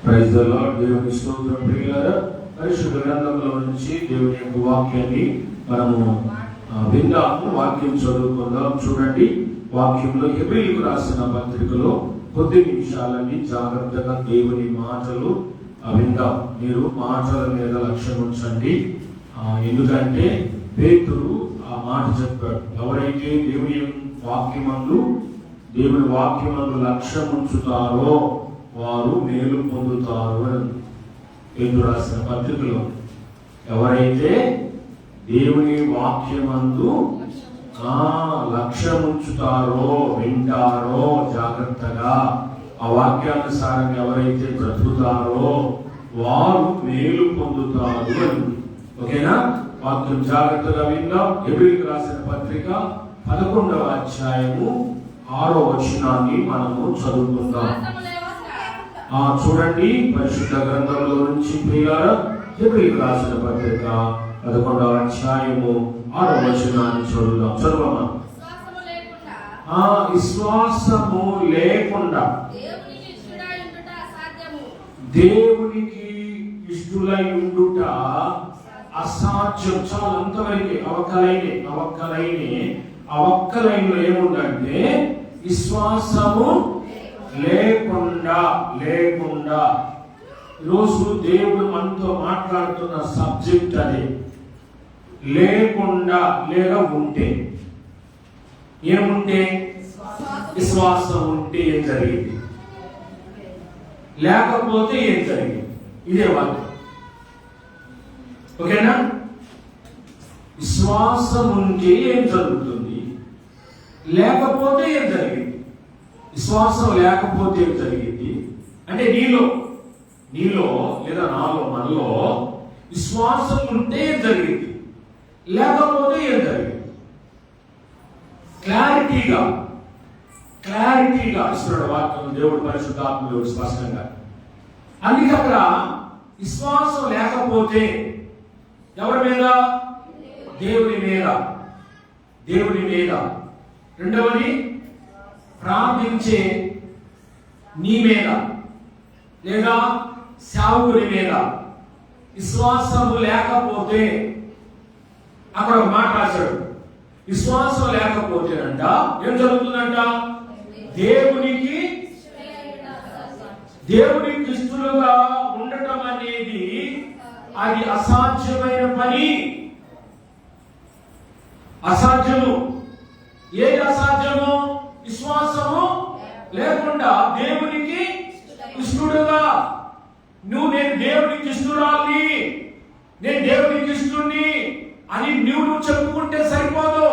Praise the lord. దేవుని స్తోత్రం. ప్రియులారా, పరిశుద్ధ గ్రంథంలో నుంచి దేవుని యొక్క వాక్యాన్ని మనము విందాము. వాక్యం చదువుకుందాం. చూడండి, వాక్యంలో హెబ్రీయులకు రాసిన పత్రికలో కొద్ది నిమిషాలని జాగ్రత్తగా దేవుని మాటలు విందాం. మీరు మాటల మీద లక్ష్యం ఉంచండి. ఎందుకంటే పేతురు ఆ మాట చెప్పాడు, ఎవరైతే దేవుని వాక్యమందు లక్ష్యం ఉంచుతారో వారు మేలు పొందుతారు అని పేతురు రాసిన పత్రికలో. ఎవరైతే దేవుని వాక్యమందు లక్ష్యం ఉంచుతారో, వింటారో, జాగ్రత్తగా ఆ వాక్యానుసారంగా ఎవరైతే బ్రతుకుతారో వారు మేలు పొందుతారు అని. ఓకేనా? వాక్యం జాగ్రత్తగా విందాం. హెబ్రీయులకు రాసిన పత్రిక 11వ అధ్యాయము 6వ వచనాన్ని మనము చదువుకుందాం. చూడండి, పరిశుద్ధ గ్రంథంలో నుంచి ప్రియులారా, హెబ్రీయులకు రాసిన పత్రిక 11వ అధ్యాయము 6వ వచనాన్ని చదువుదాం. చదువమా. విశ్వాసము లేకుండా దేవునికి ఇష్టలై ఉండుట అసాధ్యం. చాలా అంతవరకు అవక్కలైన ఏముందంటే విశ్వాసము లేకుండా. ఈరోజు దేవుడు మనతో మాట్లాడుతున్న సబ్జెక్ట్ అది. లేకుండా లేదా ఉంటే. ఏముంటే? విశ్వాసం ఉంటే ఏం జరిగింది, లేకపోతే ఏం జరిగింది. ఇదే వాక్యం. ఓకేనా? విశ్వాసం ఉంటే ఏం జరుగుతుంది, లేకపోతే ఏం జరిగింది. విశ్వాసం లేకపోతే ఏం జరిగింది అంటే నీలో లేదా నాలో, మనలో విశ్వాసం ఉంటే ఏం జరిగింది, లేకపోతే ఏం జరిగింది. క్లారిటీగా ఇస్తున్నాడు వాక్యం దేవుడు, పరిశుద్ధాత్ముడు స్పష్టంగా. అందుకే అక్కడ విశ్వాసం లేకపోతే ఎవరి మీద? దేవుని మీద. రెండవది, ప్రార్థించే నీ మీద లేదా సేవకుడి మీద విశ్వాసము లేకపోతే, అక్కడ ఒక మాట రాశాడు, విశ్వాసం లేకపోతేనంట ఏం జరుగుతుందంట? దేవునికి ఇష్టలుగా ఉండటం అనేది అది అసాధ్యమైన పని. అసాధ్యము. ఏది అసాధ్యము? విశ్వాసము లేకుండా దేవునికి ఇష్టడుగా. నేను దేవునికి ఇష్టరాలి, నేను దేవునికి ఇష్టుని అని నువ్వు చెప్పుకుంటే సరిపోదు.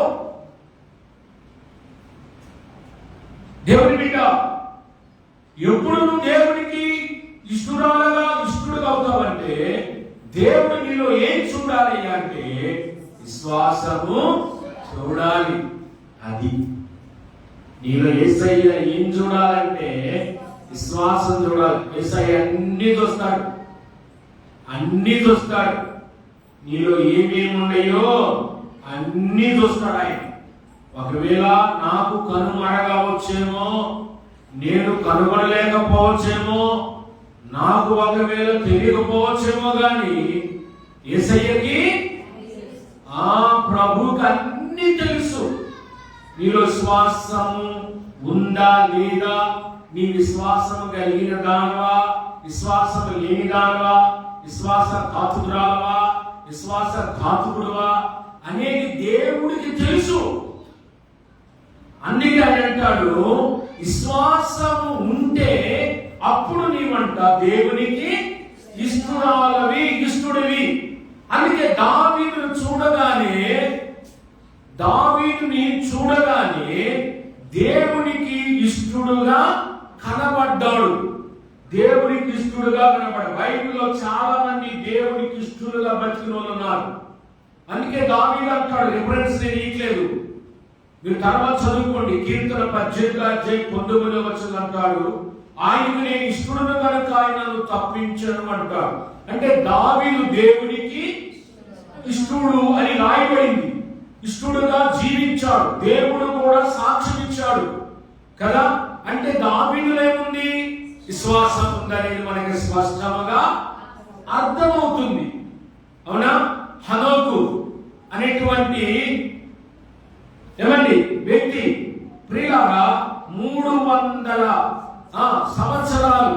దేవుని బిడ్డ, ఎప్పుడు నువ్వు దేవునికి ఇష్టడుగా అవుతావంటే దేవుడు నీలో ఏం చూడాలి అంటే విశ్వాసము చూడాలి. అది నీలో యేసయ్య ఏం చూడాలంటే విశ్వాసం చూడాలి. యేసయ్య అన్ని చూస్తాడు. నీలో ఏమేమి ఉన్నాయో అన్ని చూస్తాడు ఆయన. ఒకవేళ నాకు కనుమరగవచ్చేమో, నేను కనుగొనలేకపోవచ్చేమో, నాకు ఒకవేళ తెలియకపోవచ్చేమో, కానీ యేసయ్యకి ప్రభువుకి అన్ని తెలుసు. నీలో విశ్వాసం ఉందా లేదా, నీ విశ్వాసం కలిగిన దానవా, విశ్వాసం లేని దానవా, విశ్వాసఘాతుకుడువా అనేది దేవుడికి తెలుసు. అందుకే ఆయన అంటాడు, విశ్వాసము ఉంటే అప్పుడు నీవంట దేవునికి ఇష్టుడివి. అందుకే దావీదుని చూడగానే దేవునికి ఇష్టడుగా కనబడ్డాడు. బైబిల్లో చాలా మంది దేవునికి ఇష్టలుగా బతికిన వాళ్ళు ఉన్నారు. అందుకే దావీదు అంటాడు, రిఫరెన్స్ నేను ఇట్లేదు, మీరు తర్వాత చదువుకోండి. కీర్తన 18:19 వచనం అంటాడు, ఆయనకు నేను ఇష్టడును కనుక ఆయనను తప్పించను అంటాడు. అంటే దావీదు దేవునికి ఇష్టడు అని రాయబడింది. ఇష్టడుగా జీవించాడు. దేవుడు కూడా సాక్ష్యం ఇచ్చాడు కదా. అంటే దావీదులో ఏముంది? విశ్వాసం ఉందనేది మనకి స్పష్టంగా అర్థమవుతుంది. అవునా? హనోకు అనేటువంటి వ్యక్తి ప్రియులారా 300 సంవత్సరాలు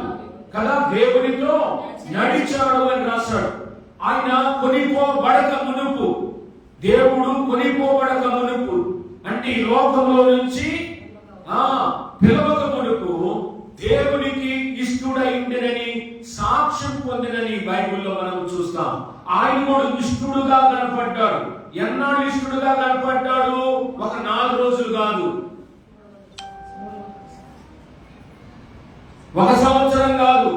కదా దేవునితో నడిచాడు అని రాశాడు. ఆయన కొనిపోబడక మునుపు, దేవుడు కొనిపోబడక మునుపు అంటే ఈ లోకంలో నుంచి పిలవక మునుపు దేవునికి ఇష్టడై ఉండేనని సాక్ష్యం పొందినని బైబిల్లో మనం చూస్తాం. ఆయన కూడా ఇష్టడుగా కనపడ్డాడు. ఎన్నాళ్ళు ఇష్టడుగా కనపడ్డాడు? ఒక 4 రోజులు కాదు, 1 సంవత్సరం కాదు,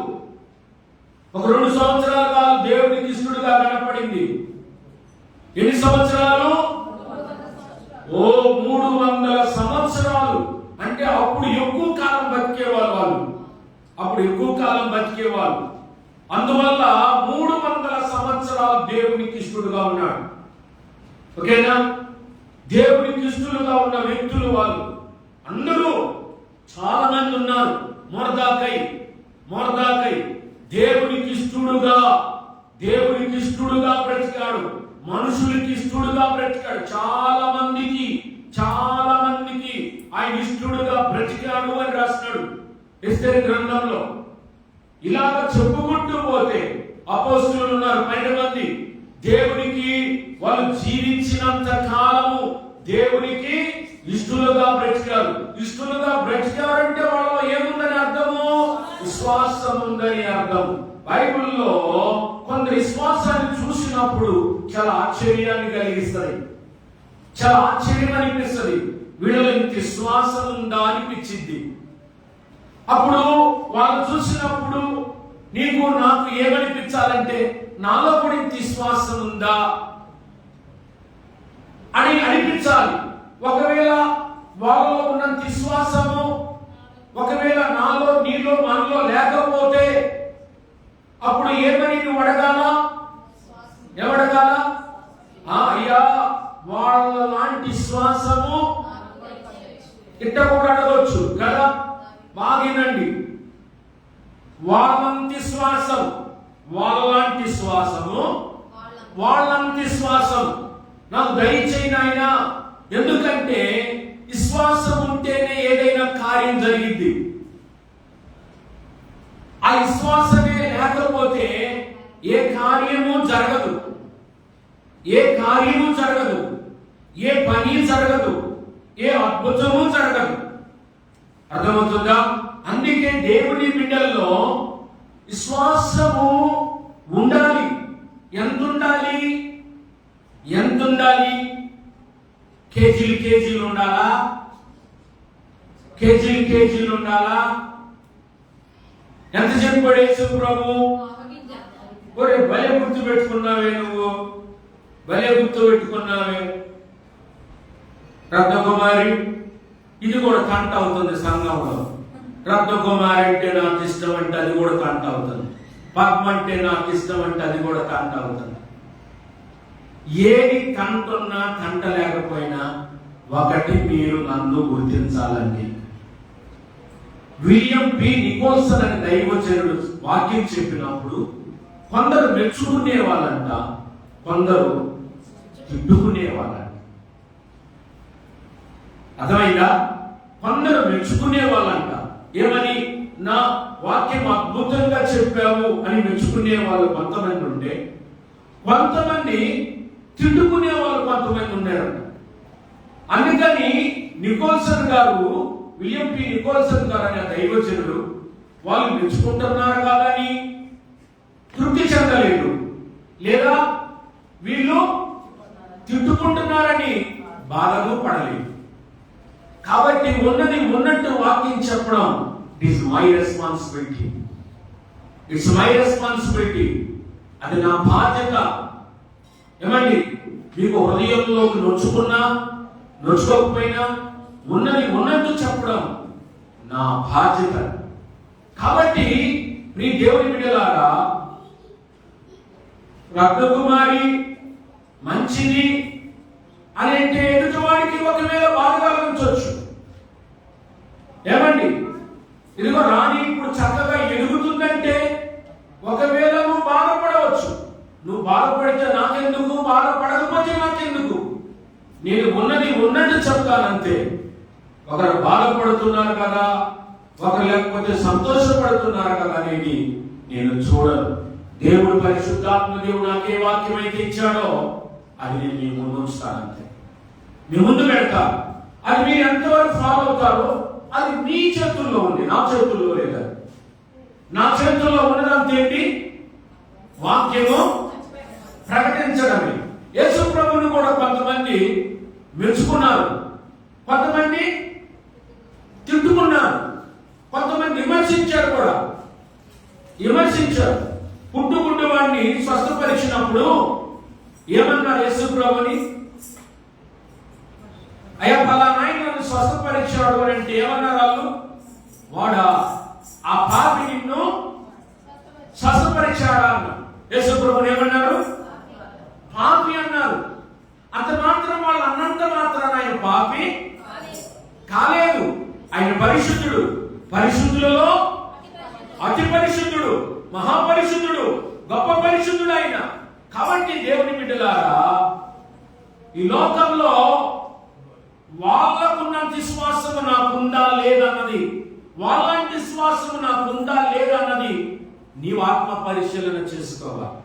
ఒక 2 సంవత్సరాలు కాదు. దేవునికి ఇష్టడుగా కనపడింది. ఎన్ని సంవత్సరాలు? 300 సంవత్సరాలు. అంటే అప్పుడు ఎక్కువ కాలం బతికేవాళ్ళు వాళ్ళు. అందువల్ల 300 సంవత్సరాలు దేవునికి ఇష్టడుగా ఉన్నాడు. ఓకేనా? దేవునికి ఇష్టలుగా ఉన్న వ్యక్తులు వాళ్ళు అందరూ చాలా మంది ఉన్నారు. మొర్దెకై దేవునికి ఇష్టడుగా బ్రతికాడు. మనుషులకి ఇష్టడుగా బ్రతికాడు. చాలా మందికి ఆయన ఇష్టడుగా బ్రతికాడు అని రాస్తున్నాడు ఎస్తేరు గ్రంథంలో. ఇలాగ చెప్పుకుంటూ పోతే అపోస్తలులు ఉన్నారు 12 మంది. దేవునికి వాళ్ళు జీవించినంత కాలము దేవునికి ఇష్టలుగా బ్రతికారు. ఇష్టలుగా బ్రతికారంటే వాళ్ళలో ఏముందని అర్థము? విశ్వాసం ఉందని అర్థం. బైబిల్లో కొందరు విశ్వాసాన్ని చూసినప్పుడు చాలా ఆశ్చర్యాన్ని కలిగిస్తుంది, చాలా ఆశ్చర్యం అనిపిస్తుంది. వీళ్ళలో ఇంత విశ్వాసం ఉందా అనిపించింది. అప్పుడు వాళ్ళు చూసినప్పుడు నీకు నాకు ఏమనిపించాలంటే నాలో కూడా ఇంత విశ్వాసం ఉందా అని అనిపించాలి. ఒకవేళ వాళ్ళలో ఉన్నంత విశ్వాసము ఒకవేళ నాలో నీలో మనలో లేకపోతే అప్పుడు ఏమని నువ్వు అడగాలా? ఏమడగాల? అయ్యా వాళ్ళ లాంటి విశ్వాసము ఇట్ట కూడా అడగవచ్చు కదా. బాగినండి, వాళ్ళంటి విశ్వాసం, వాళ్ళంటి విశ్వాసం నాకు దయచేయి నాయనా. ఎందుకంటే విశ్వాసం ఉంటేనే ఏదైనా కార్యం జరిగింది. ఆ విశ్వాసమే లేకపోతే ఏ కార్యము జరగదు, ఏ పని జరగదు, ఏ అద్భుతము జరగదు. అర్థమవుతుందా? అందుకే దేవుని బిడ్డల్లో విశ్వాసము ఉండాలి. ఎంత ఉండాలి? కేజీలు ఉండాలా? కేజీలు ఉండాలా? ఎంత చెప్పాడు యేసు ప్రభు? ఒరే భలే గుర్తు పెట్టుకున్నావే నువ్వు, రత్నకుమారి. ఇది కూడా కంట అవుతుంది సంఘంలో. రత్నకుమారి అంటే నాకు ఇష్టం అంటే అది కూడా కంట అవుతుంది. పద్మ అంటే నాకు ఇష్టం అంటే అది కూడా కంట అవుతుంది. ఏది కంటున్నా కంట లేకపోయినా ఒకటి మీరు నన్ను గుర్తించాలండి. విలియం పి నికోల్సన్ అనే దైవజనుడు వాక్యం చెప్పినప్పుడు కొందరు మెచ్చుకునే వాళ్ళంట, కొందరు తిట్టుకునే వాళ్ళంట. అర్థమైందా? కొందరు మెచ్చుకునే వాళ్ళంట. ఏమని? నా వాక్యం అద్భుతంగా చెప్పావు అని మెచ్చుకునే వాళ్ళు కొంతమంది ఉంటే, కొంతమంది తిట్టుకునే వాళ్ళు కొంతమంది ఉన్నారు. అందుకని నికోల్సన్ గారు, విలియం పి నికోల్సన్ గారు అనే దైవజనుడు వాళ్ళు మెచ్చుకుంటున్నారు కాదని తృప్తి చెందలేదు, లేదా వీళ్ళు తిట్టుకుంటున్నారని బాధను పడలేదు. కాబట్టి ఉన్నట్టు వాక్యం చెప్పడం ఇట్స్ మై రెస్పాన్సిబిలిటీ. అది నా బాధ్యత. ఏమండి? మీకు హృదయంలోకి నొచ్చుకోకపోయినా ఉన్నట్టు చెప్పడం నా బాధ్యత. కాబట్టి మీ దేవుని బిడ్డలారా, రత్నకుమారి మంచిది అని అంటే ఎదుటివాడికి ఒకవేళ బాధగా అనిపించవచ్చు. ఏమండి? ఇదిగో రాణి ఇప్పుడు చక్కగా ఉన్నది ఉన్నట్టు చెప్తానంతే. ఒకరు బాధపడుతున్నారు కదా, ఒకరు లేకపోతే సంతోషపడుతున్నారు కదా అనేది నేను చూడను. దేవుడు పరిశుద్ధాత్మ దేవుడు నాకు ఏ వాక్యం అయితే ఇచ్చాడో అది నేను మీ ముందు ఉంచుతానంతే, మీ ముందు పెడతాను. అది మీరు ఎంతవరకు ఫాలో అవుతారో అది మీ చేతుల్లో ఉంది, నా చేతుల్లో లేదా. నా చేతుల్లో ఉన్నదంతేంటి? వాక్యము ప్రకటించడమే. యేసు ప్రభువుని కూడా కొంతమంది మెచ్చుకున్నారు, కొంతమంది తిట్టుకున్నారు, కొంతమంది విమర్శించారు కూడా. విమర్శించారు. పుట్టుకుంటు వాడిని స్వస్థపరిచినప్పుడు ఏమన్నారు యేసు ప్రభుని? అయ్యా పలానా నన్ను స్వస్థపరిచాడు అని అంటే ఏమన్నారు వాళ్ళు? వాడా ఆ పాపి నిన్ను స్వస్థపరిచాడా అన్న. యేసు ప్రభుని ఏమన్నారు? పాపి అన్నారు. అంత మాత్రం వాళ్ళు అన్నంత మాత్రాన ఆయన పాపి కాలేదు. ఆయన పరిశుద్ధుడు, పరిశుద్ధులలో అతి పరిశుద్ధుడు, మహాపరిశుద్ధుడు, గొప్ప పరిశుద్ధుడు ఆయన. కాబట్టి దేవుని బిడ్డలారా, ఈ లోకంలో వాళ్ళకున్నంత విశ్వాసము నాకుందా లేదన్నది, వాళ్ళంటి విశ్వాసము నాకుందా లేదన్నది నీవు ఆత్మ పరిశీలన చేసుకోవాలి,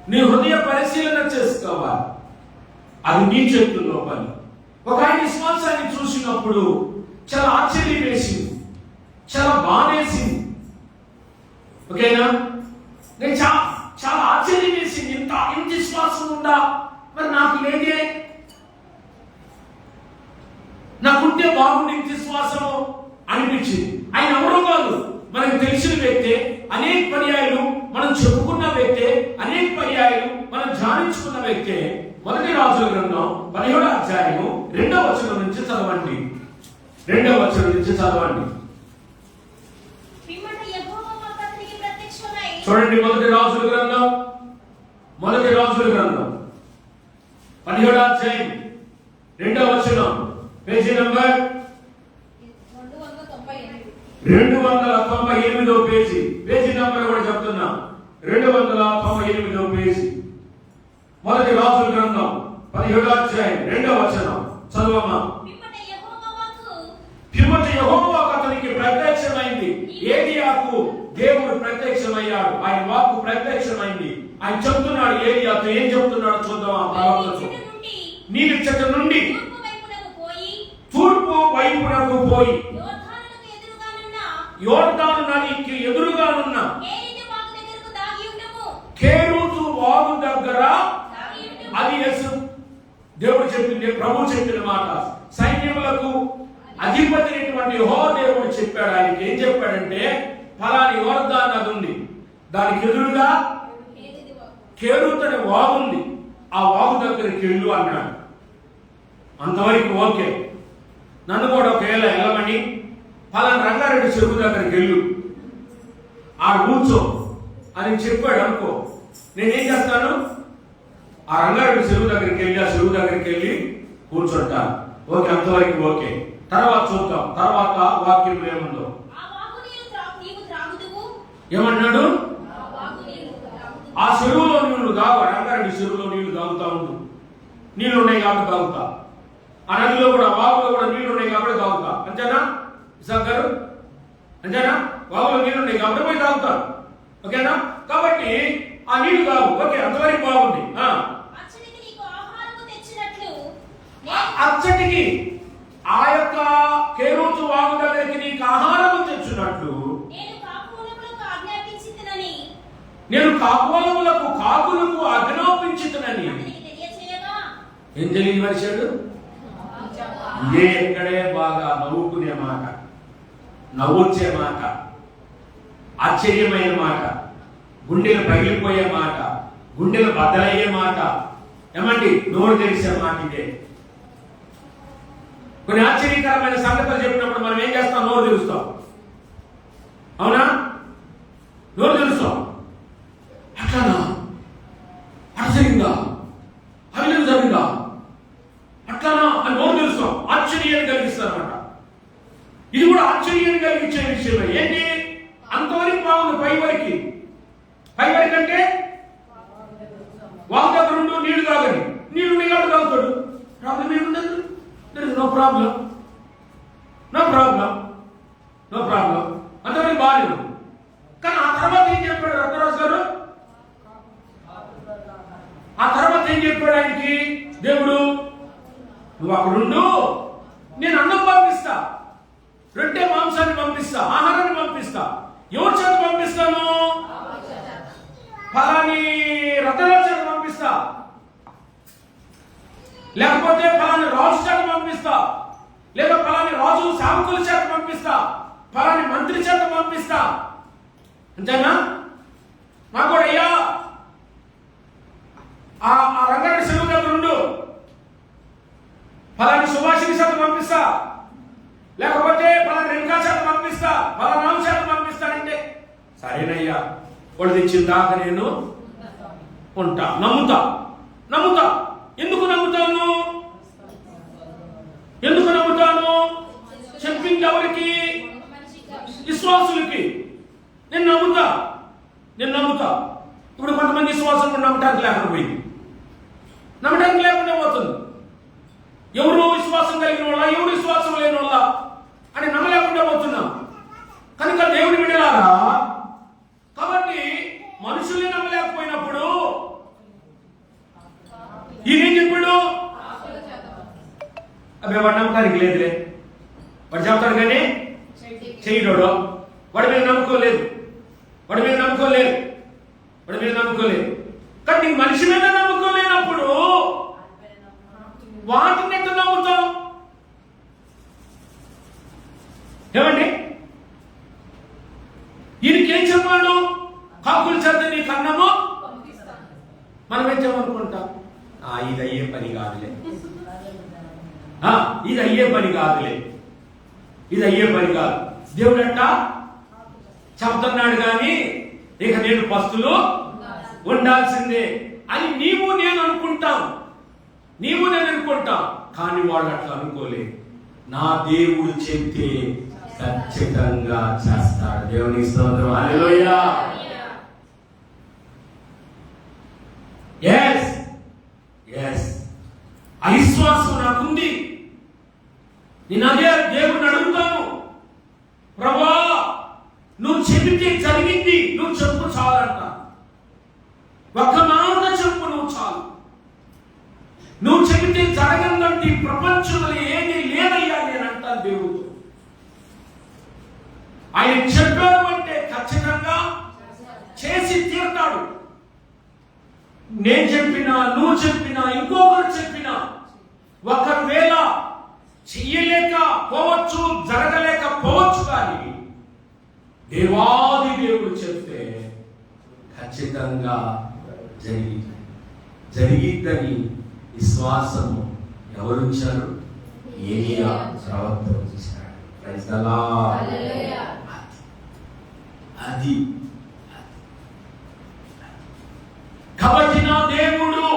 నీ హృదయ పరిశీలన చేసుకోవాలి. అది నీ చేతుల్లో పని. ఒక ఆయన విశ్వాసాన్ని చూసినప్పుడు చాలా ఆశ్చర్యం వేసింది, చాలా బాధేసింది. ఓకేనా? నేను చాలా ఆశ్చర్యం వేసింది. ఇంత విశ్వాసం ఉందా మరి నాకు లేదే, నాకుంటే బాగుంది ఇంత విశ్వాసము అనిపించింది. ఆయన ఎవరో కాదు, మనకు తెలిసిన వ్యక్తే, అనేక పర్యాయాలు మనం చెప్పుకున్న వ్యక్తే, అనేక పర్యాయాలు మనం ధ్యానించుకున్న వ్యక్తే. మొదటి రాజుల గ్రంథం 17వ అధ్యాయము 2వ వచనం నుంచి చదవండి. 2వ వచనం నుంచి చదవండి. చూడండి, మొదటి రాజుల గ్రంథం 17వ అధ్యాయం 2వ వచనం, పేజీ నంబర్ 298వ పేజీ. పేజీ నంబర్ కూడా చెప్తున్నా, 298వ పేజీ. మొదటి రాజుల గ్రంథం 17వ అధ్యాయం 2వ వచనం చదవమ్మా. పిమ్మట యెహోవా అతనికి ప్రత్యక్షమైంది. ఏలీయాకు దేవుడు ప్రత్యక్షమయ్యాడు, ఆయన వాక్కు ప్రత్యక్షమైంది. ఆయన చెప్తున్నాడు ఏలీయాతో, ఏం చెప్తున్నాడు చూద్దాం. ఆ ప్రవక్తతో, నీవు ఇచ్చట నుండి తూర్పు వైపునకు పోయి యోర్దాను నదికి ఎదురుగానున్న కేరూతు వాగు దగ్గర, అది యేసు దేవుడు చెప్పింది, ప్రభు చెప్పిన మాట. సైన్యములకు అధిపతి అయినటువంటి యెహోవా దేవుడు చెప్పాడు. ఆయనకి ఏం చెప్పాడంటే, ఫలాని యోర్దాను నది ఉంది, దానికి ఎదురుగా కేరూతు అనే వాగు ఉంది, ఆ వాగు దగ్గరికి వెళ్ళు అన్నాడు. అంతవరకు ఓకే. నన్ను కూడా ఒకవేళ వెళ్ళమని, ఫలాని రంగారెడ్డి చెరువు దగ్గరికి వెళ్ళు, ఆ కూర్చో అని చెప్పాడు అనుకో, నేనేం చేస్తాను? ఆ రంగారెడ్డి చెరువు దగ్గరికి వెళ్ళి, ఆ చెరువు దగ్గరికి వెళ్ళి కూర్చుంటాను. ఓకే, అంతవరకు ఓకే. తర్వాత చూద్దాం, తర్వాత వాక్యం ఏముందో. ఏమన్నాడు? ఆ చెరువులో నీళ్లు తాగు, రంగారెడ్డి చెరువులో నీళ్లు తాగుతా ఉండు. నీళ్లు ఉన్నాయి కాబట్టి తాగుతా. ఆ నదిలో కూడా, వాగులో కూడా నీళ్లు ఉన్నాయి కాబట్టి తాగుతా. అంతేనా ఇసాక్ గారు? అంతేనా? వాగులో నీళ్లు ఉన్నాయి కాబట్టి పోయి తాగుతారు. ఓకేనా? కాబట్టి ఆ నీళ్లు తాగు. ఓకే, అంతవరకు బాగుంది. అచ్చటికి ఆ యొక్క కేరూతు వాగు దగ్గరికి నీకు ఆహారము తెచ్చినట్లు నేను కాకులకు ఆజ్ఞాపించుతునని. ఏం తెలియవరిచాడు? ఇదే ఎక్కడే బాగా నవ్వుకునే మాట, నవ్వొచ్చే మాట, ఆశ్చర్యమైన మాట, గుండెలు పగిలిపోయే మాట, గుండెలు బద్దలయ్యే మాట, ఏమండి నోరు తెలిసే మాట ఇదే. కొన్ని ఆశ్చర్యకరమైన సంగతులు చెప్పినప్పుడు మనం ఏం చేస్తాం? నోరు తెలుస్తాం. అవునా? నోరు తెలుస్తాం. అట్లానా? అట్లా జరిగిందా? అవి జరిగిందా? అట్లానా అని నోరు తెలుస్తాం. ఆశ్చర్యాన్ని కలిగిస్తారన్నమాట. ఇది కూడా ఆశ్చర్యాన్ని కలిగించే విషయమే. ఏంటి? అంతవరకు బాగుంది, పైవరికి అంటే వాళ్ళ దగ్గర ఉండు, నీళ్లు తాగని, నీళ్లు కాబట్టి తాగుతాడు. ప్రాబ్లం ఏముండదు. There is no problem, no problem, no problem. అంతవరకు బాగానే ఉంది. కానీ ఆ తర్వాత ఏం చెప్పాడు రత్నరాజు గారు? ఆ తర్వాత ఏం చెప్పాడు ఆయనకి దేవుడు? నువ్వు అక్కడుండు, నేను అన్నం పంపిస్తా, రొట్టె మాంసాన్ని పంపిస్తా, ఆహారాన్ని పంపిస్తా. ఎవరి చేత పంపిస్తాను? ఫలాని రత్నరాజు చేత పంపిస్తా, లేకపోతే ఫలాని రాజు చేత పంపిస్తా, లేదా ఫలాని రాజు సేవకుల చేత పంపిస్తా, ఫలాని మంత్రి చేత పంపిస్తా. అంతేనా? నాకు కూడా అయ్యా ఆ రంగారెడ్డి సెలవు దగ్గర ఉండు, ఫలాని సుభాషిని చేత పంపిస్తా, లేకపోతే ఫలాని రేణుకా చేత పంపిస్తా, ఫలానా చేత పంపిస్తానంటే సరేనయ్యా వాడు తెచ్చిన దాకా నేను ఉంటా, నమ్ముతా. నమ్ముతా. ఎందుకు నమ్ముతాను? ఎందుకు నమ్ముతాను? చెప్పింది ఎవరికి? విశ్వాసులకి. నేను నమ్ముతా, నేను నమ్ముతా. ఇప్పుడు కొంతమంది విశ్వాసం నమ్మటానికి లేకుండా పోయింది, నమ్మటానికి లేకుండా పోతుంది. ఎవరు విశ్వాసం కలిగిన వాళ్ళ, ఎవరు విశ్వాసం లేని వాళ్ళ అని నమ్మలేకుండా పోతున్నాం. కనుక దేవుని విడలారా, కాబట్టి మనుషుల్ని నమ్మలేకపోయినప్పుడు ఈయనేం చెప్పాడు? అబ్బాయి వాడు నమ్మకానికి లేదులే, వాడు చెప్తాడు కానీ చేయడు. వాడి మీద నమ్ముకోలేదు, వాడి మీద నమ్ముకోలేదు, వాడి మీద నమ్ముకోలేదు. కానీ నీకు మనిషి మీద నమ్ముకోలేనప్పుడు వాటిని ఎంత నమ్ముతాం? ఏమండి? ఈయనకి ఏం చెప్పాడు? కాకుల చేత నీ కన్నము. మనం ఏం చెప్పనుకుంటాం? ఇది అయ్యే పని కాదులే, ఇది అయ్యే పని కాదులే, ఇది అయ్యే పని కాదు. దేవుడు అంట చెప్తున్నాడు కానీ ఇక నేను పస్తులు ఉండాల్సిందే అని నీవు నేను అనుకుంటాం, నీవు నేను అనుకుంటాం. కానీ వాళ్ళు అట్లా అనుకోలేదు. నా దేవుడు చెప్తే ఖచ్చితంగా చేస్తాడు. దేవుని స్తోత్రం. హల్లెలూయా. yes yes అవిశ్వాసం నాకుంది. నేను అదే దేవుడిని అడుగుతాను, ప్రభువా నువ్వు చెబితే జరిగింది, నువ్వు చెప్పు చాలంట. ఒక్క మాట చెప్పు, నువ్వు చాలు. నువ్వు చెబితే జరగందంటే ప్రపంచంలో ఏది లేదయ్యా నేను అంటాను దేవుడు. ఆయన చెప్పాడు అంటే ఖచ్చితంగా చేసి తీరుతాడు. నేను చెప్పినా, నువ్వు చెప్పినా, ఇంకొకరు చెప్పినా, ఒకవేళ చెయ్యలేక పోవచ్చు, జరగలేకపోవచ్చు, కానీ దేవాది దేవుడు చెప్తే ఖచ్చితంగా జరిగిద్దని విశ్వాసము ఎవరుంచారు? ఏలియా ప్రవక్త ఉంచాడు. Praise the Lord. అది కాబట్టి నా దేవుడు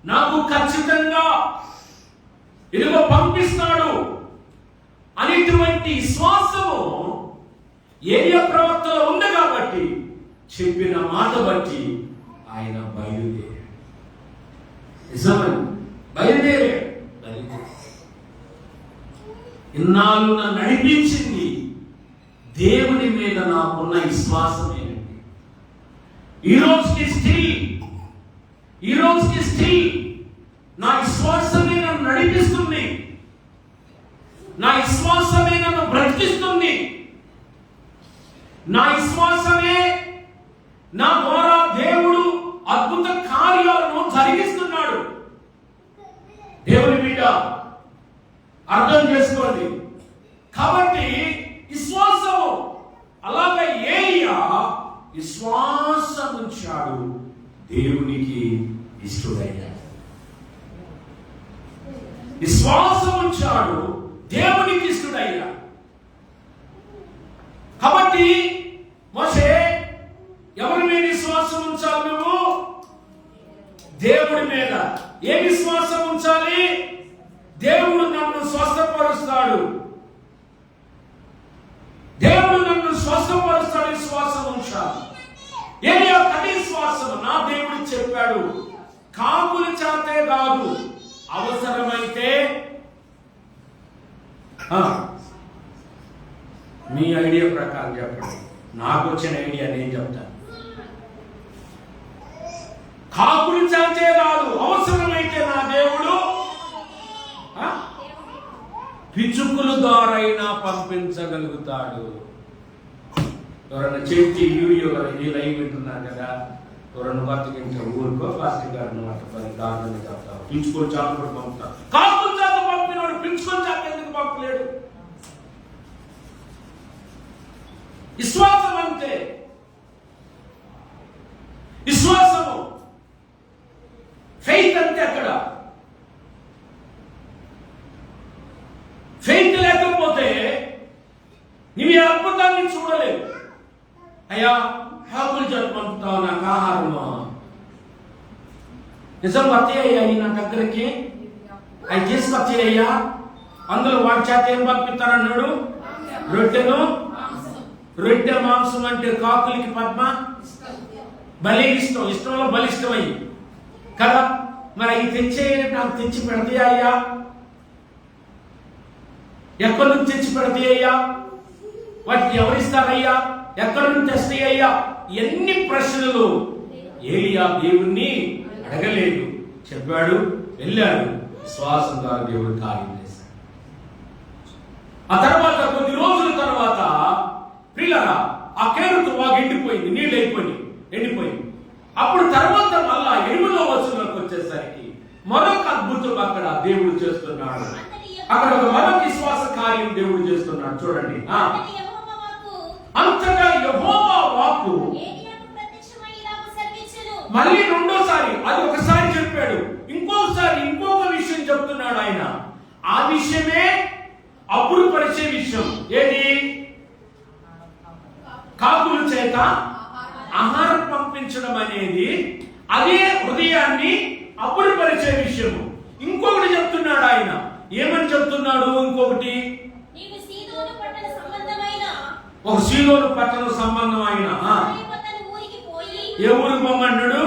నాకు ఖచ్చితంగా ఇదిగో పంపిస్తాడు అనేటువంటి విశ్వాసము ఏలియా ప్రవక్తలో ఉంది. కాబట్టి చెప్పిన మాట బట్టి ఆయన బయలుదేరాడు. బయలుదేరాడు. ఇన్నాళ్ళు నన్ను నడిపించింది దేవుని మీద నాకున్న విశ్వాసమేనండి. ఈ రోజుకి స్టిల్ నా విశ్వాసమే నన్ను నడిపిస్తుంది, నా విశ్వాసమే నన్ను బ్రతికిస్తుంది, నా విశ్వాసమే నా ద్వారా దేవుడు అద్భుత కార్యాలను జరిగిస్తున్నాడు. దేవుని బిడ్డ అర్థం చేసుకోండి. కాబట్టి విశ్వాసము, అలాగే ఏలియా విశ్వాసం ఉంచాడు, దేవునికి ఇష్టడయ్యాడు. విశ్వాసం ఉంచాడు, దేవునికి ఇష్టడయ్యాడు. కాబట్టి మోషే ఎవరి మీద విశ్వాసం ఉంచాలి? నువ్వు దేవుడి మీద. ఏ విశ్వాసం ఉంచాలి? దేవుడు నన్ను స్వస్థపరుస్తాడు, దేవుడు నన్ను స్వస్థపరుస్తాడు విశ్వాసం ఉంచాలి. ఏలియా కటి విశ్వాసం. నా దేవుడు చెప్పాడు, కాకుల చేతే కాదు, అవసరమైతే మీ ఐడియా ప్రకారం చెప్పండి, నాకు వచ్చిన ఐడియా నేను చెప్తాను. కాకులు చాచే కాదు, అవసరమైతే నా దేవుడు పిచుకుల ద్వారైనా పంపించగలుగుతాడు. ఎవరైనా చెట్టి వీడియో లైవ్ వింటున్నారు కదా, ఎవరైనా బతికించే ఊరుకో ఫాస్ట్ గారిని పది దారుణంగా చెప్తారు. పిచుకులు చాకు కూడా పంపుతారు. కాకులు చాకు పంపినాడు, పిచుకులు చాకు ఎందుకు పంపలేడు? విశ్వాసం అంటే విశ్వాసము, ఫెయిత్ అంటే అక్కడ ఫెయిత్ లేకపోతే నీవు ఈ అద్భుతాన్ని చూడలేవు. అయ్యా కాకులు చేత పంపుతావు నాకు ఆహారము, నిజం వచ్చేయ్యా నా దగ్గరికి, అవి తీసుకొచ్చేయ్యా. అందులో వాడి చేత ఏం పంపిస్తానన్నాడు? రొట్టె మాంసం. అంటే కాకులకి పద్మ బలి ఇష్టం, ఇష్టంలో బలిష్టమయ్యి కదా. మరి అవి తెచ్చే నాకు తెచ్చి పెడతాయి అయ్యా, ఎక్కడి నుంచి తెచ్చి పెడతాయి అయ్యా, వాటికి ఎవరిస్తారయ్యా, ఎక్కడి నుంచి తెస్తాయి అయ్యా? ఎన్ని ప్రశ్నలు ఏలియా దేవుణ్ణి అడగలేదు. చెప్పాడు, వెళ్ళాడు, విశ్వాసంగా దేవుడు కార్యం చేశాడు. ఆ తర్వాత కొద్ది రోజుల తర్వాత పిల్లరా ఆ కేరుతు వాగు ఎండిపోయింది, నీళ్ళు ఎండిపోయింది. అప్పుడు తర్వాత మళ్ళా 8వ వచనంలోకి వచ్చేసరికి మరొక అద్భుతం అక్కడ దేవుడు చేస్తున్నాడు. అక్కడ ఒక మరొక విశ్వాస కార్యం దేవుడు చేస్తున్నాడు. చూడండి, అంతటా యెహోవా వాక్కు మళ్ళీ రెండోసారి, అది ఒకసారి చెప్పాడు, ఇంకొకసారి ఇంకొక విషయం చెప్తున్నాడు ఆయన. ఆ విషయమే అప్పుడు పరిచే విషయం. ఏది? కాకుల చేత ఆహారం పంపించడం అనేది అదే హృదయాన్ని అప్పుడు పరిచే విషయము. ఇంకొకటి చెప్తున్నాడు ఆయన. ఏమని చెప్తున్నాడు? ఇంకొకటి, ఒక సీదోను పట్టణ సంబంధమైన ఏ ఊరికి పోమన్నాడు?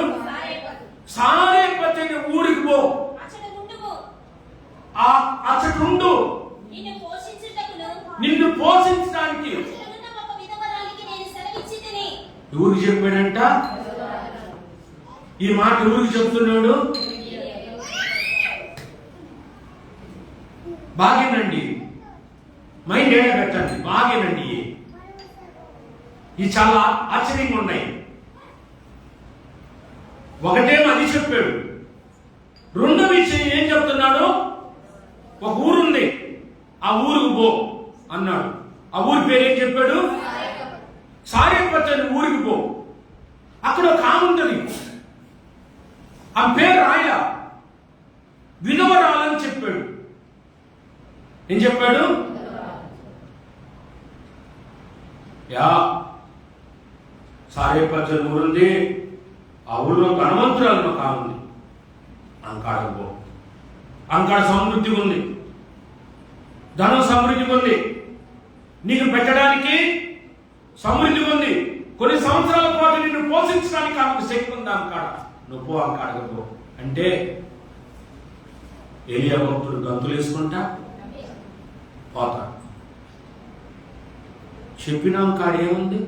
సారేపతని ఊరికి పో, అచ్చటుండు, నిన్ను పోషించడానికి. ఎవరికి చెప్పాడంట ఈ మాట? ఎవరికి చెప్తున్నాడు? బాగేనండి, మైండ్ ఏడ పెట్టండి, బాగేనండి. ఇవి చాలా ఆశ్చర్యంగా ఉన్నాయి. ఒకటేమో అది చెప్పాడు, రెండో విషయం ఏం చెప్తున్నాడు? ఒక ఊరుంది, ఆ ఊరుకు పో అన్నాడు. ఆ ఊరి పేరు ఏం చెప్పాడు? సారేపతని ఊరికి పో. అక్కడ ఒక ఆమె ఉంటుంది, ఆ పేరు ఆయన విధవరాలని చెప్పాడు. ఏం చెప్పాడు? సారేపతని ఊరుంది, ఆ ఊళ్ళో ధనవంతురాలు ఒక ఆమె ఉంది, అంకాడకు పో. అంకాడ సమృద్ధి ఉంది, ధనం సమృద్ధి ఉంది, నీకు పెట్టడానికి సమృద్ధి ఉంది, కొన్ని సంవత్సరాల పాటు నిన్ను పోషించడానికి ఆమెకు శక్తి ఉంది. అంకాడ నువ్వు పో, అంకాడకు పో అంటే ఏలియా భక్తుడు గంతులు వేసుకుంటా పోతాడు. చెప్పిన అంకాడ ఏముంది?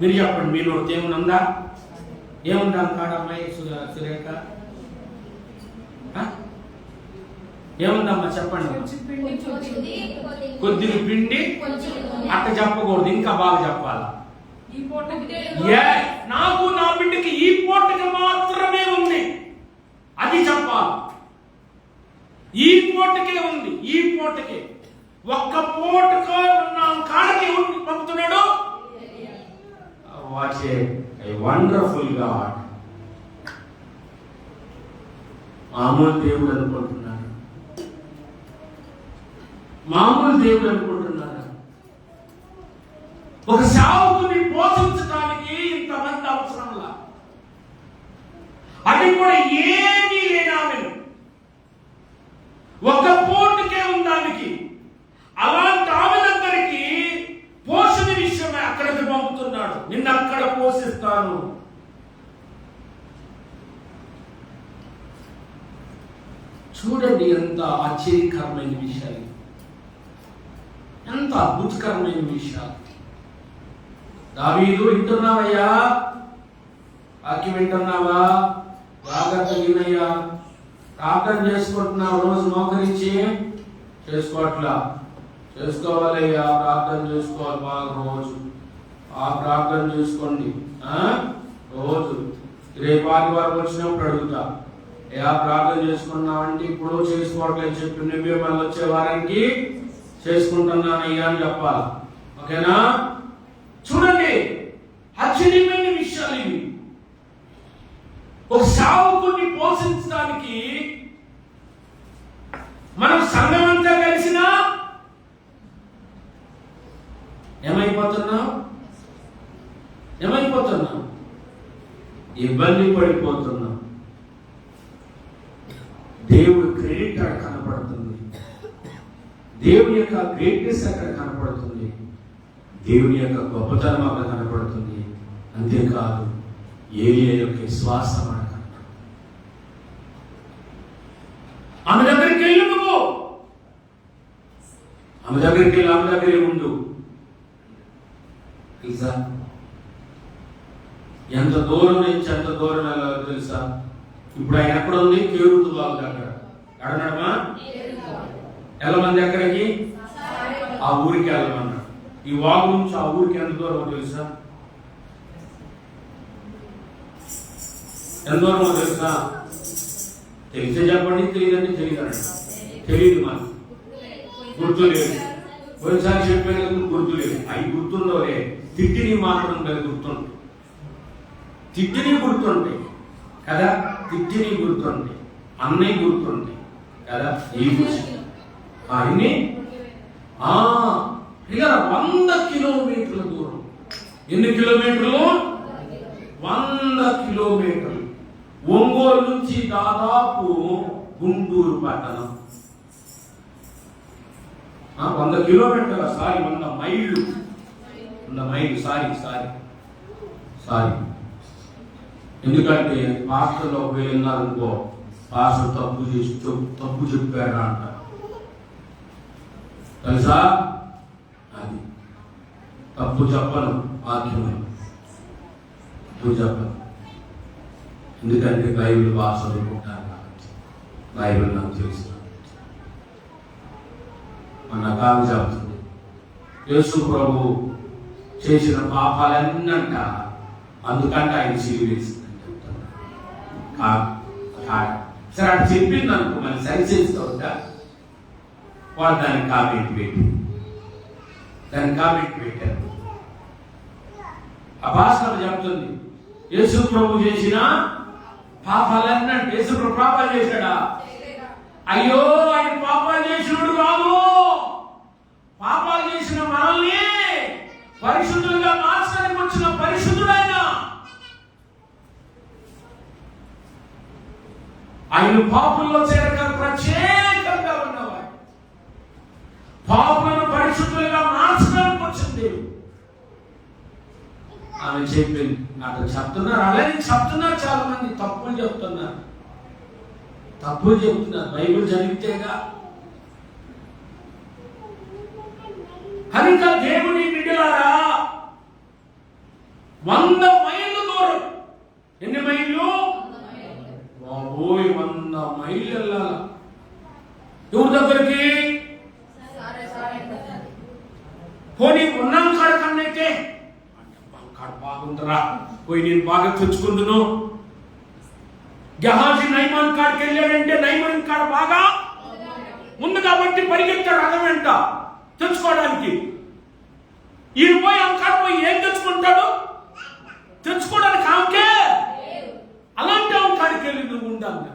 మీరు చెప్పండి, మీరు ఏముందా? ఏముంది అంకాడ? అమ్మాయి సురేఖ ఏముందమ్మా చెప్పండి. కొద్దిగా పిండి అట్ట చెప్పకూడదు, ఇంకా బాగా చెప్పాలా. నాకు నా బిడ్డకి ఈ పూటకి మాత్రమే ఉంది, అది చెప్పాలి. ఈ పూటకే ఉంది, ఈ పూటకే, ఒక్క పూటకు నా కాడకి పంపుతున్నాడు. What a wonderful God. మామూలు దేవుడు అనుకుంటున్నారు, మామూలు దేవుడు అనుకుంటున్నారు. ఒక సేవకుని పోషించడానికి ఇంతమంది అవసరంలా, అది కూడా ఏమీ లేని ఆమెను ఒక పూటకే ఉందానికి. అలాంటి ఆమె దగ్గరికి పోషణ విషయమే అక్కడికి పంపుతున్నాడు. నిన్ను అక్కడ పోషిస్తాను. చూడండి ఎంత ఆశ్చర్యకరమైన విషయాలు, ఎంత అద్భుతకరమైన విషయాలు. దావీదు, వింటున్నావయ్యా? వాక్యం వింటున్నావా? జాగ్రత్త వినయ్యా. ప్రార్థన చేసుకుంటున్నావు రోజు మోకరించి? చేసుకోవట్లా? చేసుకోవాలయ్యా, ప్రార్థన చేసుకోవాలి బాగా రోజు. ప్రార్థన చేసుకోండి రోజు. రేపు ఆదివారం వచ్చినప్పుడు అడుగుతా, ప్రార్థన చేసుకున్నావంటే ఇప్పుడు చేసుకోవట్లేదు చెప్పి, నువ్వే మళ్ళీ వచ్చే వారానికి చేసుకుంటున్నానయ్యా అని చెప్పాలి. ఓకేనా? చూడండి, ఆశ్చర్యమైన విషయాలు ఇవి. ఒక సేవకుడిని పోషించడానికి మనం సంఘమంతా కలిసినా ఏమైపోతున్నాం? ఇబ్బంది పడిపోతున్నాం. దేవుడు క్రెడిట్ అక్కడ కనపడుతుంది, దేవుని యొక్క గ్రేట్నెస్ అక్కడ కనపడుతుంది, దేవుని యొక్క గొప్పతనం అక్కడ కనపడుతుంది. అంతేకాదు, ఏలియా యొక్క విశ్వాసం అక్కడ కనపడుతుంది. ఆమె దగ్గరికి వెళ్ళు, నువ్వు ఆమె దగ్గరికి వెళ్ళి ఆమె దగ్గరే ఉండు. తెలుసా ఎంత దూరం నుంచి ఎంత దూరం వెళ్ళాలో తెలుసా? ఇప్పుడు ఆయన ఎక్కడ ఉంది? కేరుతు బాగు దగ్గర. ఎడనడమా వెళ్ళమంది ఎక్కడికి? ఆ ఊరికి వెళ్ళమన్నాడు. ఈ వాగు నుంచి ఆ ఊరికి ఎంత దూరమో తెలుసా? ఎంత దూరమో తెలుసా? తెలిసే చెప్పండి, తెలియదండి తెలియదండి. తెలియదు మాకు, గుర్తు లేదు. కొన్నిసారి చెప్పేందుకు గుర్తు లేదు. అవి గుర్తుండవులే, తిట్టిని మాత్రం కదా గుర్తుంటాయి. తిట్టిని గుర్తుంటాయి కదా, తిట్టిని గుర్తుంటాయి, అన్నయ్య గుర్తుంటాయి కదా. ఈ అన్ని 100 కిలోమీటర్ల దూరం. ఎన్ని కిలోమీటర్లు? 100 కిలోమీటర్లు. ఒంగోలు నుంచి దాదాపు గుంటూరు పట్టణం. 100 కిలోమీటర్ల, 100 మైళ్ళు. 100 మైళ్ళు, సారీ. ఎందుకంటే పాస్టర్లో వెళ్ళినారనుకో, పాస్టర్ తప్పు చెప్పాడు అంట. తెలుసా? అది తప్పు చెప్పను, వాక్యం తప్పు చెప్పను. ఎందుకంటే బైబిల్ భాష చదువుకుంటాను కాబట్టి, బైబిల్ నాకు తెలుసు. మన కాదు చెప్తుంది, యేసు ప్రభు చేసిన పాపాలన్నంట, అందుకంటే ఆయన సిలువేసిందని చెప్తాను. సరే అటు చెప్పింది అనుకో, మళ్ళీ సరి చేస్తుందా? వాళ్ళు దానికి కామెంట్ పెట్టారు. ఆ భాషలో చెప్తుంది, యేసు ప్రభు చేసిన పాపాలన్నంటే, యేసు ప్రభు పాపాలు చేశాడా? అయ్యో, ఆయన పాపాలు చేసినోడు కాదు. పాపాలు చేసిన మనల్ని పరిశుద్ధులుగా మార్చడానికి వచ్చిన పరిశుద్ధుడైన ఆయన పాపుల్లో చేరక ప్రత్యేకంగా ఉన్నవాడు. పాపులను పరిశుద్ధులుగా మార్చడానికి వచ్చింది. ఆమె చెప్పింది. అట్లా చెప్తున్నారు, అలాగే చెప్తున్నారు. చాలా మంది తప్పులు చెప్తున్నారు. బైబిల్ చదివితేగా. కనుక దేవుని బిడ్డలారా, 100 మైళ్ళు దూరం. ఎన్ని మైళ్ళు? బాబోయ్, 100 మైళ్ళు వెళ్ళాల. ఎవరి దగ్గరికి? పోనీ ఉన్నాం కాడ కన్నైతే కాడ బాగుందరా, పోయి నేను బాగా తెచ్చుకుందును. గెహాజీ నైమాన్ కాడికి వెళ్ళాడంటే నైమాన్ కాడ బాగా ఉంది కాబట్టి పరిగెత్తాడు రథం వెంట తెచ్చుకోవడానికి. ఈయన పోయి ఆమె కాడ పోయి ఏం తెచ్చుకుంటాడు? తెచ్చుకోవడానికి ఆమెకే. అలాంటి ఆమె కాడికి వెళ్ళి నువ్వు ఉండాలి.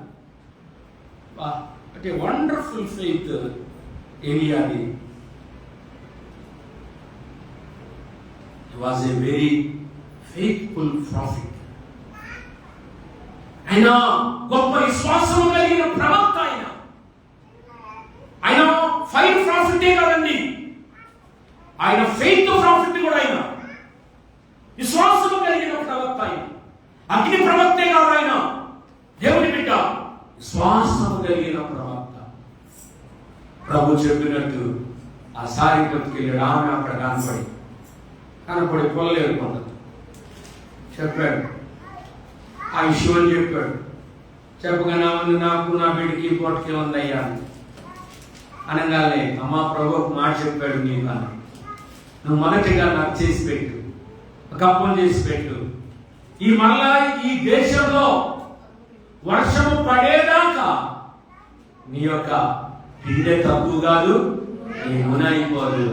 అంటే వండర్ఫుల్ ఫెయిత్ ఏలియాది. He was a very faithful prophet. ఆయన గొప్ప విశ్వాసం కలిగిన ప్రవక్త. ఆయన ఫైర్ ప్రాఫిటే కాదండి, ఆయన ఫెయిత్ ప్రాఫిట్ కూడా. ఆయన విశ్వాసము కలిగిన ప్రవక్త. ఆయన అగ్ని ప్రవక్తే కాదు, ఆయన దేవుని బిడ్డ, విశ్వాసము కలిగిన ప్రవక్త. ప్రభు చెప్పినట్టు ఆ సారిపతికి వెళ్ళాడు. ఆమె అక్కడ కనపడి పొలలేరుకుంటుంది. చెప్పాడు, ఆ విషయం చెప్పాడు. చెప్పగానే నాకు నా బిడ్డకి పొట్టకి ఉందయ్యా అనగానే, అమ్మా ప్రభు ఒక మాట చెప్పాడు నీకు అని, నువ్వు మొదటిగా నాకు చేసి పెట్టు, ఒక అప్పం చేసి పెట్టు. మళ్ళా ఈ దేశంలో వర్షము పడేదాకా నీ యొక్క పిండే తప్పు కాదు, నీ నూనె అయిపోదు.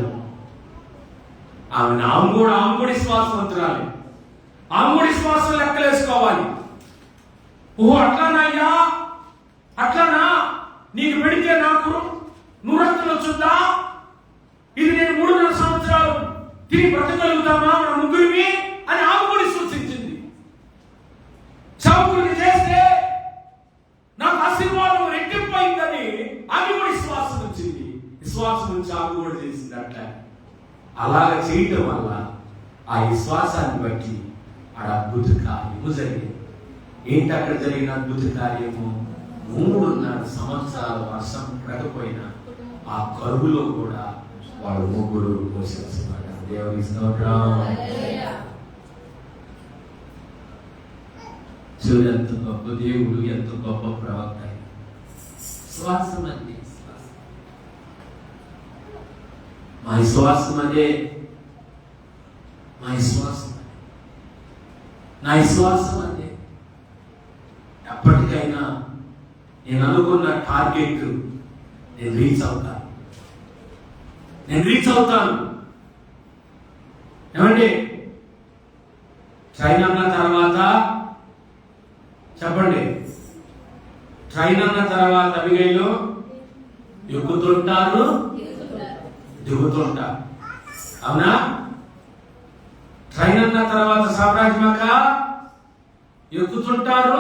ఆమె కూడా విశ్వాసవంతురాలి. ఆమె కూడా విశ్వాసం లెక్కలేసుకోవాలి. ఓహో అట్లానయ్యా, అట్లానా, నీకు పెడితే నాకు నూరత్తులు వచ్చుద్దా? ఇది నేను 3.5 సంవత్సరాలు తిరిగి బ్రతకగలుగుతామా మన ముగ్గురిని అని ఆమె కూడా సూచించింది. చౌకుని చేస్తే నాకు ఆశీర్వాదం రెట్టింపైందని ఆమె కూడా విశ్వాసం వచ్చింది. విశ్వాసం నుంచి ఆమె కూడా చేసింది. అట్లా అలాగ చేయటం వల్ల ఆ విశ్వాసాన్ని బట్టి ఆడ అద్భుత కార్యము జరిగింది. ఏంటి అక్కడ జరిగిన అద్భుత కార్యము? 3.5 సంవత్సరాలు వర్షం పడకపోయినా ఆ కరువులో కూడా వాళ్ళు ముగ్గురు పోషించబడ్డారు. దేవుని స్తోత్రం. చూడు ఎంత గొప్ప దేవుడు, ఎంత గొప్ప ప్రవక్త. విశ్వాసం అండి, మా విశ్వాసం అదే, మా విశ్వాసం, నా విశ్వాసం అదే. ఎప్పటికైనా నేను అనుకున్న టార్గెట్ నేను రీచ్ అవుతాను. ఏమండి, ట్రైన్ అన్న తర్వాత చెప్పండి, ట్రైన్ అన్న తర్వాత అవిగైలో ఎక్కుతుంటారు, దిగుతుంటారు. అవునా? ట్రైన్ అన్న తర్వాత సామ్రాజ్యమక ఎక్కుతుంటారు,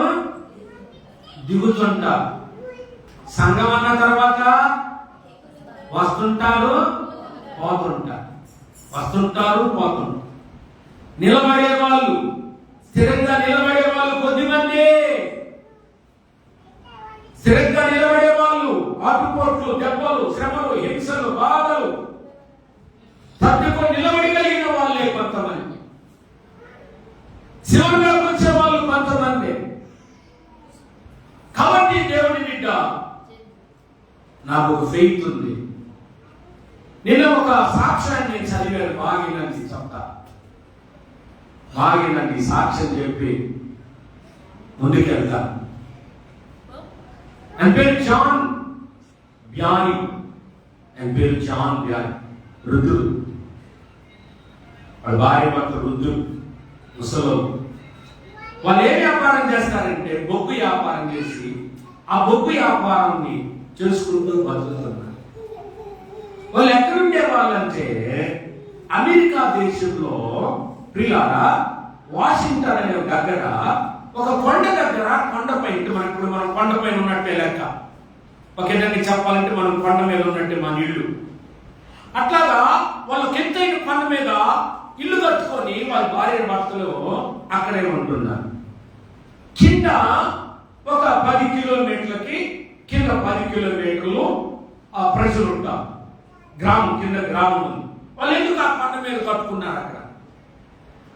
దిగుతుంటారు. సంఘం అన్న తర్వాత వస్తుంటారు, పోతుంటారు. నిలబడే వాళ్ళు, స్థిరంగా నిలబడే వాళ్ళు కొద్దిమంది. స్థిరంగా నిలబడే వాళ్ళు ఆటుపోట్లు, దెబ్బలు, శ్రమలు, హింసలు, బాధలు తట్టుకొని నిలబడగలిగిన వాళ్ళే కొంతమంది. శివుడిగా వచ్చే వాళ్ళు కొంతమంది. కాబట్టి దేవుని బిడ్డ, నాకు ఒక ఫెయిత్ ఉంది. నేను ఒక సాక్ష్యాన్ని నేను చదివాను. బాగినండి చెప్తా, బాగినండి సాక్ష్యం చెప్పి ముందుకెళ్తా. ఆయన పేరు జాన్ బ్యానీ. వృద్ధుడు. వాళ్ళ భార్య భర్త వృద్ధులు, ముసలు. వాళ్ళు ఏ వ్యాపారం చేస్తారంటే బొగ్గు వ్యాపారం చేసి ఆ బొగ్గు వ్యాపారాన్ని చేసుకుంటూ బతుకుతున్నారు. వాళ్ళు ఎక్కడుండే వాళ్ళంటే అమెరికా దేశంలో ప్రియారా వాషింగ్టన్ అనే దగ్గర ఒక కొండ దగ్గర, కొండపై ఇప్పుడు మనం కొండపైన ఉన్నట్టే లెక్క. ఒకేదాన్ని చెప్పాలంటే మనం కొండ మీద ఉన్నట్టే మన ఇల్లు. అట్లాగా వాళ్ళకి ఎత్తైన కొండ మీద ఇల్లు కట్టుకొని వాళ్ళ భార్య భర్తలు అక్కడే ఉంటున్నారు. కింద ఒక 10 కిలోమీటర్లకి కింద 10 కిలోమీటర్లు ఆ ప్రజలు ఉంటారు. కింద గ్రామం ఉంది. వాళ్ళు ఎందుకు ఆ కొండ మీద కట్టుకున్నారు? అక్కడ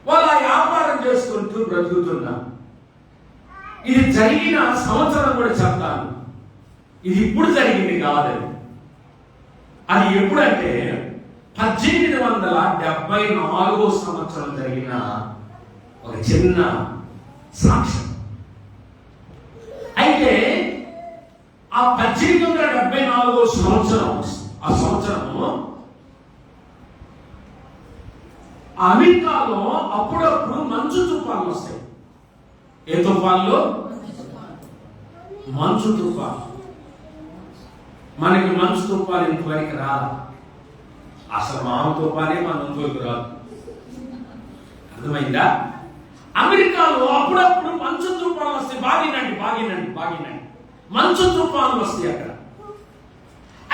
వాళ్ళు ఆ వ్యాపారం చేసుకుంటూ బ్రతుకుతున్నారు. ఇది జరిగిన సంవత్సరం కూడా చెప్తాను. ఇది ఇప్పుడు జరిగింది కాదని. అది ఎప్పుడంటే 1874 సంవత్సరం జరిగిన ఒక చిన్న సాక్ష్యం. అయితే ఆ 1874 సంవత్సరం, ఆ సంవత్సరము అమెరికాలో అప్పుడప్పుడు మంచు తుఫాన్లు వస్తాయి. ఏ తుఫాన్లు? మంచు తుఫాన్. మనకి మంచు తుఫాన్ ఇంతవరకు రాదు. అసలు మామూలు తుఫానే మన ఇంతవరకు రాదు. అర్థమైందా? అమెరికాలో అప్పుడప్పుడు మంచు తుఫాన్లు వస్తాయి. బాగినండి మంచు తుఫాన్లు వస్తాయి అక్కడ.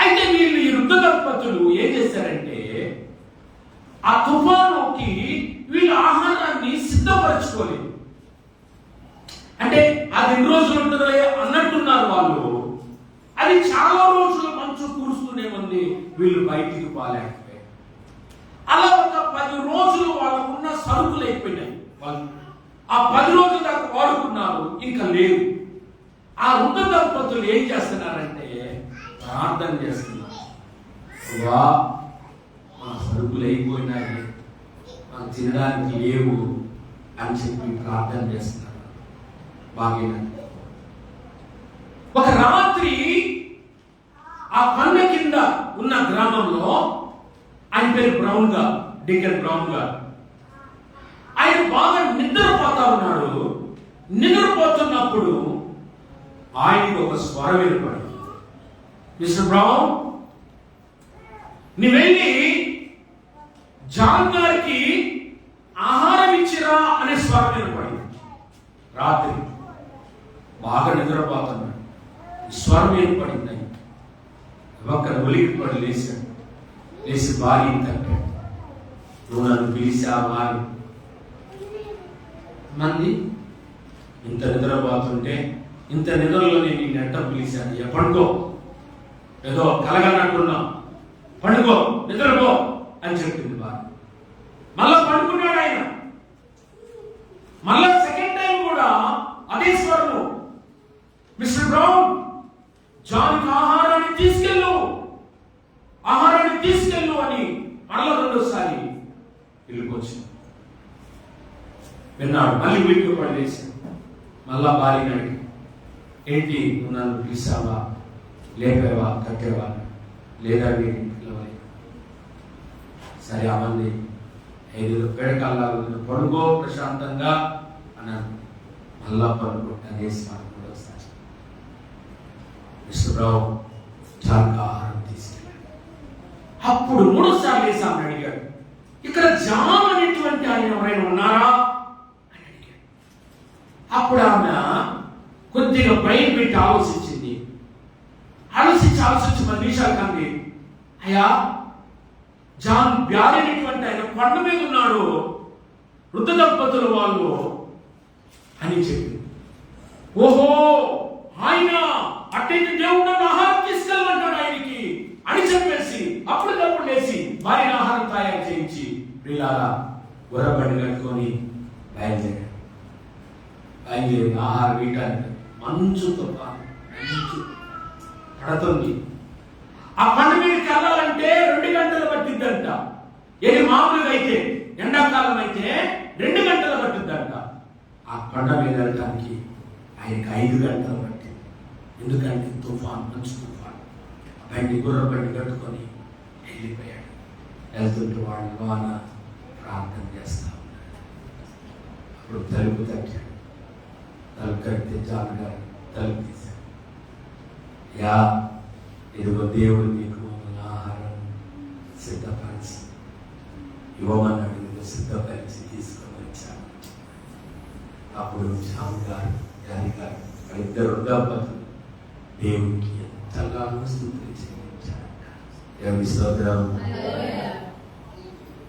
అయితే వీళ్ళు ఈ వృద్ధ దంపతులు ఏం చేశారంటే ఆ తుఫానుకి వీళ్ళు ఆహారాన్ని సిద్ధపరచుకోలేదు. అంటే అది 2 రోజులు ఉంటుందిలే అన్నట్టున్నారు వాళ్ళు. అది చాలా రోజులు మంచు కురుస్తూనే ఉంది, వీళ్ళు బయటికి పోలేకపోయారు. అలా ఒక 10 రోజులు వాళ్ళకున్న సరుకులు అయిపోయినాయి. వాళ్ళు ఆ 10 రోజుల దాకా వాడుకున్నారు, ఇంకా లేవు. ఆ వృద్ధ దంపతులు ఏం చేస్తున్నారంటే ప్రార్థన చేస్తున్నారు. మా సరుకులు అయిపోయినాయి, మాకు తినడానికి లేవు అని చెప్పి ప్రార్థన చేస్తున్నారు. బాగా ఒక రాత్రి ఆ కొండ కింద ఉన్న గ్రామంలో, ఆయన పేరు బ్రౌన్ గారు, డికెన్ బ్రౌన్ గారు, ఆయన బాగా నిద్రపోతా ఉన్నాడు. నిద్రపోతున్నప్పుడు ఆయనకు ఒక స్వరం వినపడింది. మిస్టర్ బ్రౌన్, నువ్వు వెళ్ళి జాన్ గారికి ఆహారం ఇచ్చిరా అనే స్వరం వినపడింది. రాత్రి బాగా నిద్రపోతున్నాడు, స్వరం ఏర్పడింది. ఒక్కరు ఒలిగిపడి లేచాడు. లేచి భార్య తప్పాడు. నువ్వు నన్ను పిలిచావా? మంది ఇంత నిద్రపోతుంటే, ఇంత నిద్రలో నేను ఈ నెట్ట పిలిచాను. పండుకో, ఏదో కలగనట్టున్నా, పండుకో, నిద్రపో అని చెప్పింది భార్య. మళ్ళా పడుకున్నాడు ఆయన. మళ్ళా సెకండ్ టైం కూడా అదే స్వరము, మిస్టర్ బ్రౌన్, జాన్కి ఆహారాన్ని తీసుకెళ్ళు అని మళ్ళా రెండోసారి ఇల్లుకి వచ్చింది. విన్నాడు. మళ్ళీ వీటికి పడేసాడు. మళ్ళా భార్యని అడిగి, ఏంటి నువ్వు నన్ను పిలిచావా, లేపేవా, కట్టేవా? లేదా వీటిని పిలవలేదు. సరే అమంది, 5 పేడకల్లా పడుకో ప్రశాంతంగా అన్నాను. మళ్ళా పడుకుంటానేసి మూడోసారి మిస్టర్ బ్రౌన్ చాలా ఆహారం తీసుకెళ్ళాడు. అప్పుడు 3సారి వేసామని అడిగాడు, ఇక్కడ జాన్ అనేటువంటి ఆయన ఎవరైనా ఉన్నారా అని అడిగాడు. అప్పుడు ఆమె కొద్దిగా భయం పెట్టి ఆలోచించి 10 నిమిషాలు కంది, అయ్యా జాన్ బ్యారీ అనేటువంటి ఆయన కొండ మీద ఉన్నాడు, వృద్ధ దంపతులు వాళ్ళు అని చెప్పి, ఓహో ఆయన అట్టయితే దేవుడు నన్ను ఆహారం తీసుకెళ్ళమంటాడు ఆయనకి అని చెప్పేసి అప్పటికప్పుడు లేచి భార్యను ఆహారం తయారు చేయించి వీళ్ళారా గొర్రెబండి కట్టుకొని బయలుదేరాడు. ఆహారం వీటానికి మంచుతో మంచు పడుతుంది. ఆ కొండ మీదకి వెళ్ళాలంటే 2 గంటలు పట్టిద్దంట. ఏది మామూలుగా అయితే ఎండాకాలం అయితే 2 గంటలు పట్టిద్దంట. ఆ కొండ మీద వెళ్ళడానికి ఆయనకి 5 గంటలు పట్టింది. ఎందుకంటే తుఫాన్, మంచు తుఫాన్. గుర్ర బండి కట్టుకొని వెళ్ళిపోయాడు. వెళ్తుంటే వాళ్ళు లోన ప్రార్థన చేస్తా ఉన్నాడు. అప్పుడు తలుపు తట్టాడు. తలుపు కడితే జాన్ గారు తలుపు తీశాడు. యా, ఇదిగో దేవుడు మీకు ఆహారం సిద్ధపరిచి ఇవ్వమన్నాడు, ఇదిగో సిద్ధపరిచి తీసుకొని వచ్చాను. అప్పుడు జాన్ గారు, జాన్ గారు ఇద్దరు దంపతులు దేవునికి ఎంతగానో స్తుతి చెల్లించారు. దేవుని స్తోత్రం.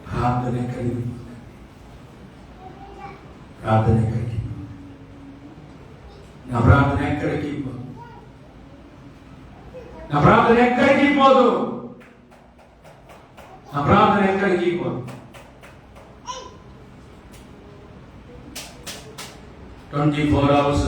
ప్రార్థన ఎక్కడికి నా ప్రార్థన ఎక్కడికి పోదు. నా ప్రార్థన ఎక్కడికి పోదు. 24 hours